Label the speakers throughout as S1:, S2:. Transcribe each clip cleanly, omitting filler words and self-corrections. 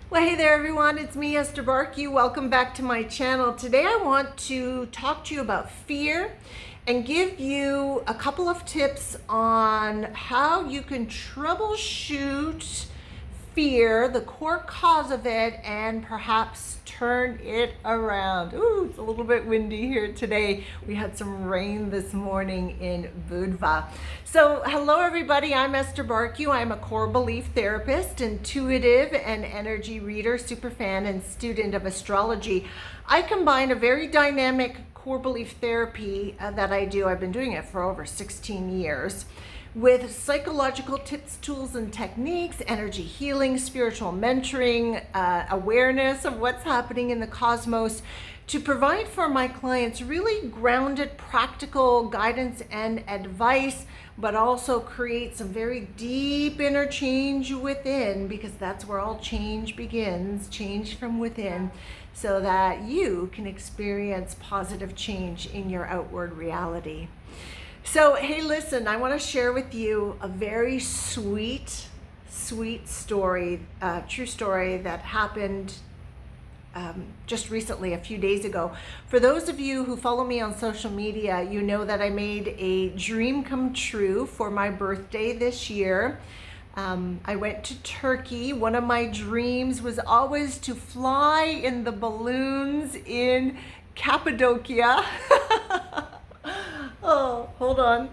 S1: Well, hey there everyone, it's me, Esther Bartkiw. Welcome back to my channel. Today I want to talk to you about fear and give you a couple of tips on how you can troubleshoot fear, the core cause of it, and perhaps turn it around. Ooh, it's a little bit windy here today. We had some rain this morning in Budva. So hello everybody, I'm Esther Bartkiw. I'm a core belief therapist, intuitive and energy reader, superfan and student of astrology. I combine a very dynamic core belief therapy that I do. I've been doing it for over 16 years. With psychological tips, tools, and techniques, energy healing, spiritual mentoring, awareness of what's happening in the cosmos, to provide for my clients really grounded, practical guidance and advice, but also create some very deep inner change within, because that's where all change begins, change from within, so that you can experience positive change in your outward reality. So, hey, listen, I want to share with you a very sweet story, true story that happened just recently, a few days ago. For those of you who follow me on social media, you know that I made a dream come true for my birthday this year. I went to Turkey. One of my dreams was always to fly in the balloons in Cappadocia. Oh, hold on.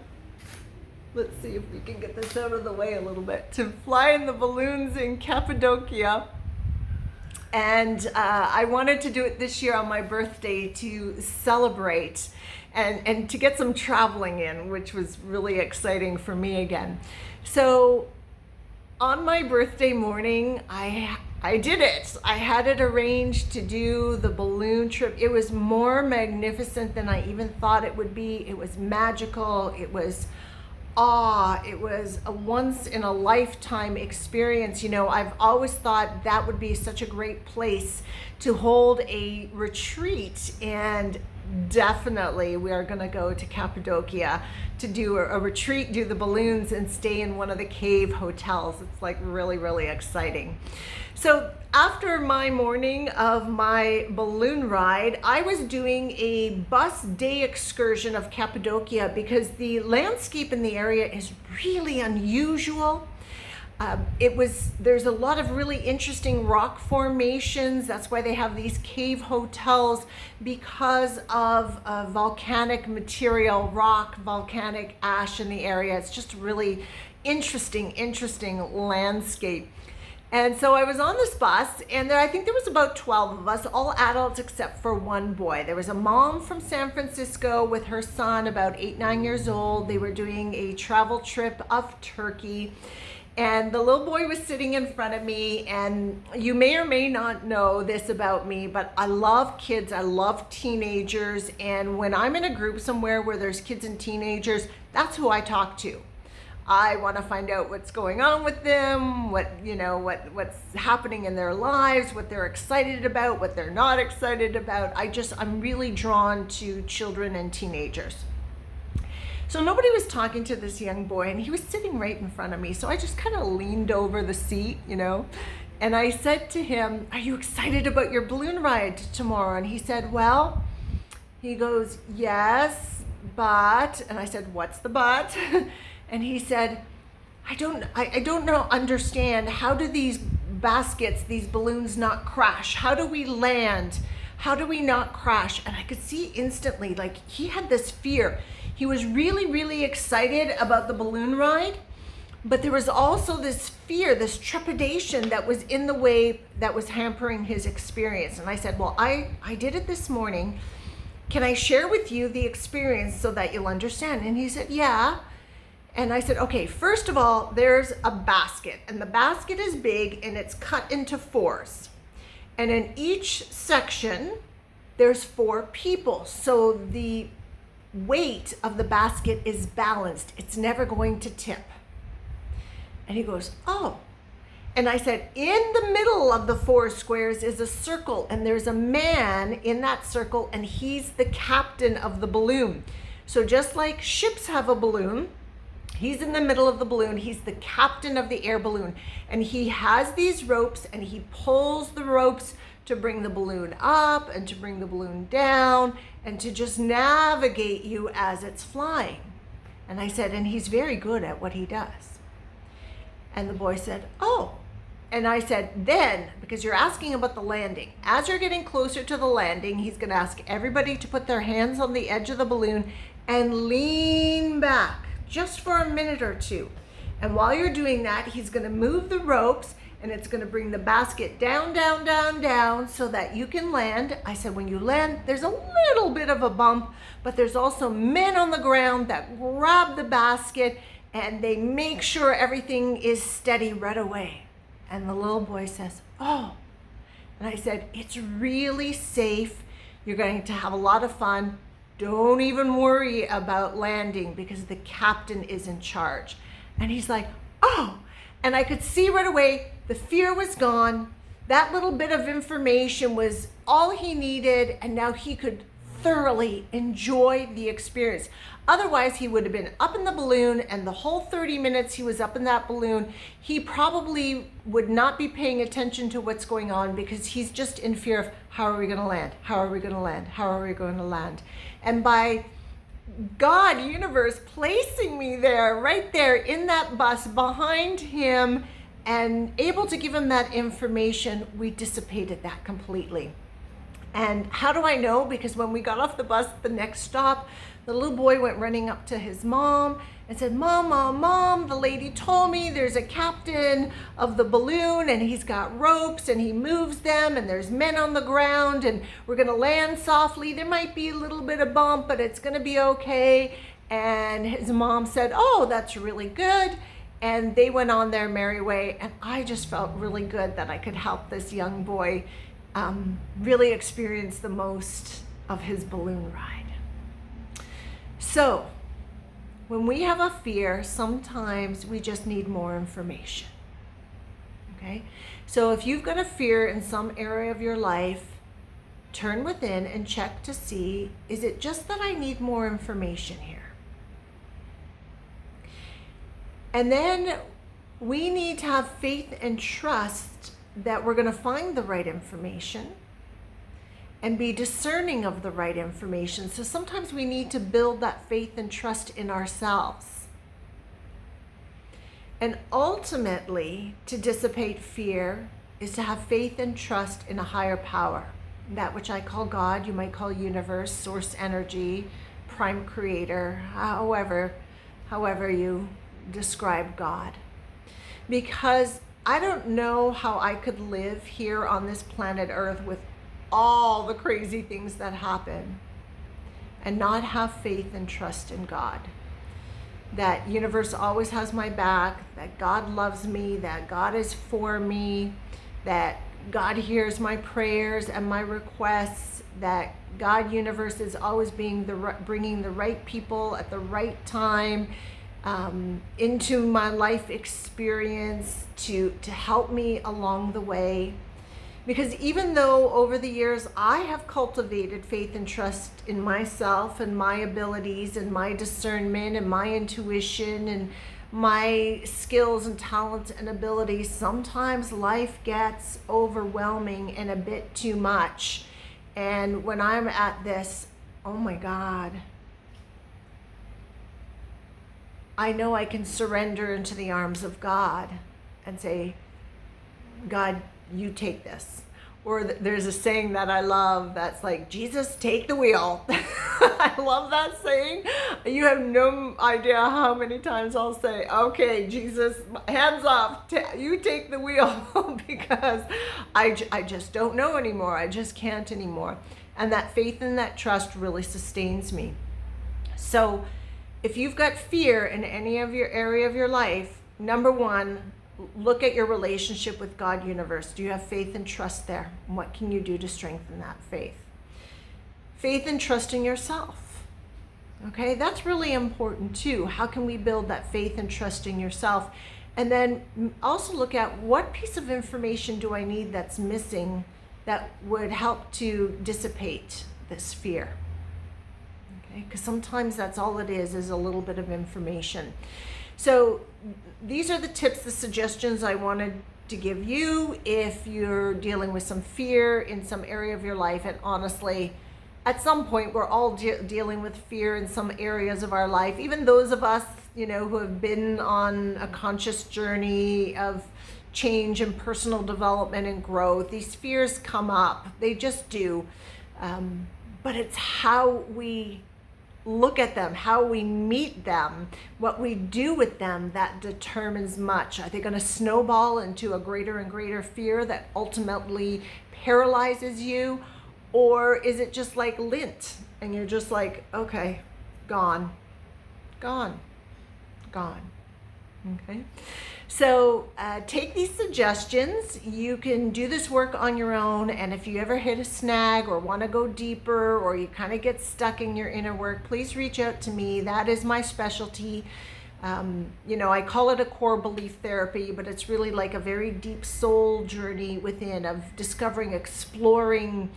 S1: Let's see if we can get this out of the way a little bit. To fly in the balloons in Cappadocia. And I wanted to do it this year on my birthday to celebrate and to get some traveling in, which was really exciting for me again. So on my birthday morning, I did it. I had it arranged to do the balloon trip. It was more magnificent than I even thought it would be. It was magical. It was awe. It was a once in a lifetime experience. You know, I've always thought that would be such a great place to hold a retreat, and definitely we are going to go to Cappadocia to do a retreat, do the balloons, and stay in one of the cave hotels. It's like really exciting. So after my morning of my balloon ride, I was doing a bus day excursion of Cappadocia because the landscape in the area is really unusual. There's a lot of really interesting rock formations. That's why they have these cave hotels, because of volcanic material, rock, volcanic ash in the area. It's just really interesting landscape. And so I was on this bus, and I think there was about 12 of us, all adults except for one boy. There was a mom from San Francisco with her son, about 8-9 years old. They were doing a travel trip of Turkey. And the little boy was sitting in front of me, and you may or may not know this about me, but I love kids, I love teenagers, and when I'm in a group somewhere where there's kids and teenagers, that's who I talk to. I want to find out what's going on with them, what's happening in their lives, what they're excited about, what they're not excited about. I'm really drawn to children and teenagers. So nobody was talking to this young boy, and he was sitting right in front of me. So I just kind of leaned over the seat, and I said to him, "Are you excited about your balloon ride tomorrow?" And he said, "Well," he goes, "Yes, but," and I said, "What's the but?" And he said, I don't understand. How do these baskets, these balloons not crash? How do we land? How do we not crash? And I could see instantly, like, he had this fear. He was really excited about the balloon ride, but there was also this fear, this trepidation that was in the way, that was hampering his experience. And I said, "Well, I did it this morning. Can I share with you the experience so that you'll understand?" And he said, "Yeah." And I said, "Okay, first of all, there's a basket, and the basket is big, and it's cut into fours. And in each section, there's 4 people. So the weight of the basket is balanced. It's never going to tip." And he goes, "Oh." And I said, "In the middle of the 4 squares is a circle, and there's a man in that circle, and he's the captain of the balloon. So just like ships have a balloon, He's in the middle of the balloon. He's the captain of the air balloon. And he has these ropes and he pulls the ropes to bring the balloon up and to bring the balloon down and to just navigate you as it's flying. And I said, and he's very good at what he does. And the boy said, oh. And I said, then, because you're asking about the landing, as you're getting closer to the landing, he's going to ask everybody to put their hands on the edge of the balloon and lean back just for a minute or two. And while you're doing that, he's going to move the ropes and it's going to bring the basket down, down, down, down so that you can land. I said, when you land, there's a little bit of a bump, but there's also men on the ground that grab the basket and they make sure everything is steady right away. And the little boy says, oh. And I said, it's really safe. You're going to have a lot of fun. Don't even worry about landing because the captain is in charge. And he's like, oh. And I could see right away the fear was gone. That little bit of information was all he needed. And now he could thoroughly enjoy the experience. Otherwise, he would have been up in the balloon, and the whole 30 minutes he was up in that balloon, he probably would not be paying attention to what's going on because he's just in fear of how are we going to land? How are we going to land? How are we going to land? And by God, universe, placing me there, right there in that bus behind him and able to give him that information, we dissipated that completely. And how do I know? Because when we got off the bus, the next stop, the little boy went running up to his mom and said, Mom, Mom, Mom, the lady told me there's a captain of the balloon and he's got ropes and he moves them and there's men on the ground and we're going to land softly. There might be a little bit of bump, but it's going to be okay. And his mom said, oh, that's really good. And they went on their merry way. And I just felt really good that I could help this young boy really experience the most of his balloon ride. So when we have a fear, sometimes we just need more information. Okay? So if you've got a fear in some area of your life, turn within and check to see, is it just that I need more information here? And then we need to have faith and trust that we're going to find the right information and be discerning of the right information. So sometimes we need to build that faith and trust in ourselves. And ultimately, to dissipate fear is to have faith and trust in a higher power. That which I call God, you might call universe, source energy, prime creator, however you describe God. Because I don't know how I could live here on this planet Earth with all the crazy things that happen and not have faith and trust in God. That universe always has my back, that God loves me, that God is for me, that God hears my prayers and my requests, that God universe is always bringing the right people at the right time into my life experience to help me along the way. Because even though over the years I have cultivated faith and trust in myself and my abilities and my discernment and my intuition and my skills and talents and abilities, sometimes life gets overwhelming and a bit too much. And when I'm at this, oh my God, I know I can surrender into the arms of God and say, God, you take this. Or there's a saying that I love that's like, Jesus, take the wheel. I love that saying. You have no idea how many times I'll say, okay, Jesus, hands off, you take the wheel because I just don't know anymore. I just can't anymore. And that faith and that trust really sustains me. So if you've got fear in any of your area of your life, number one, look at your relationship with God universe. Do you have faith and trust there? And what can you do to strengthen that faith? Faith and trust in yourself. Okay, that's really important too. How can we build that faith and trust in yourself? And then also look at what piece of information do I need that's missing that would help to dissipate this fear? Because sometimes that's all it is a little bit of information. So these are the tips, the suggestions I wanted to give you if you're dealing with some fear in some area of your life. And honestly, at some point, we're all dealing with fear in some areas of our life. Even those of us, who have been on a conscious journey of change and personal development and growth, these fears come up. They just do. But it's how we look at them, how we meet them, what we do with them that determines much. Are they going to snowball into a greater and greater fear that ultimately paralyzes you? Or is it just like lint and you're just like, okay, gone. Okay. So take these suggestions. You can do this work on your own. And if you ever hit a snag or want to go deeper, or you kind of get stuck in your inner work, please reach out to me. That is my specialty. I call it a core belief therapy, but it's really like a very deep soul journey within, of discovering, exploring,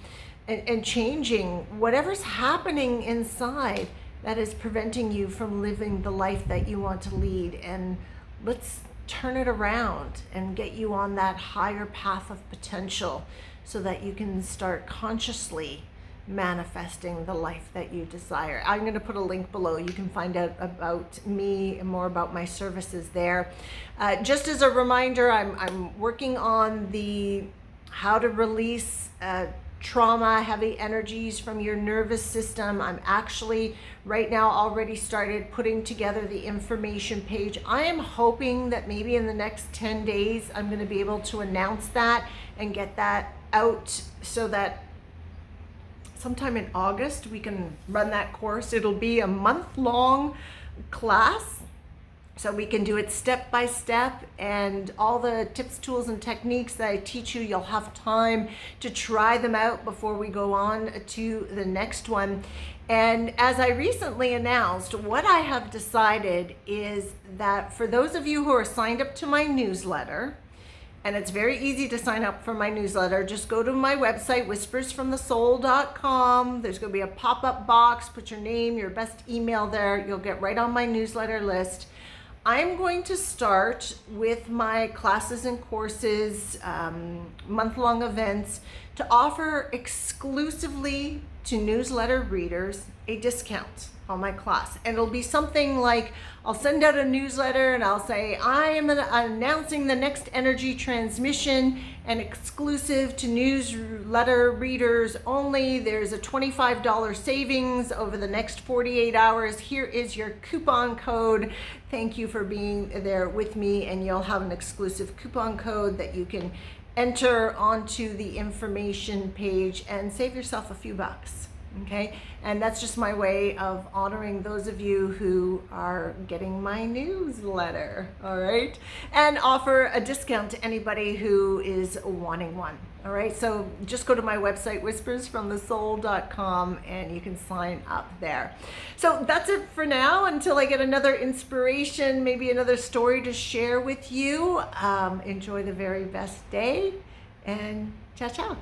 S1: and changing whatever's happening inside that is preventing you from living the life that you want to lead. And let's turn it around and get you on that higher path of potential so that you can start consciously manifesting the life that you desire. I'm going to put a link below. You can find out about me and more about my services there. Just as a reminder, I'm working on the how to release trauma, heavy energies from your nervous system. I'm actually right now already started putting together the information page. I am hoping that maybe in the next 10 days, I'm going to be able to announce that and get that out so that sometime in August we can run that course. It'll be a month-long class, so we can do it step by step, and all the tips, tools, and techniques that I teach you, you'll have time to try them out before we go on to the next one. And as I recently announced, what I have decided is that for those of you who are signed up to my newsletter, and it's very easy to sign up for my newsletter, just go to my website, whispersfromthesoul.com. There's going to be a pop-up box. Put your name, your best email there. You'll get right on my newsletter list. I'm going to start with my classes and courses, month-long events, to offer exclusively to newsletter readers a discount on my class. And it'll be something like, I'll send out a newsletter and I'll say, I am announcing the next energy transmission, and exclusive to newsletter readers only. There's a $25 savings over the next 48 hours. Here is your coupon code. Thank you for being there with me, and you'll have an exclusive coupon code that you can enter onto the information page and save yourself a few bucks. Okay, and that's just my way of honoring those of you who are getting my newsletter, all right, and offer a discount to anybody who is wanting one. All right, so just go to my website, whispersfromthesoul.com, and you can sign up there. So that's it for now, until I get another inspiration, maybe another story to share with you. Enjoy the very best day, and ciao, ciao.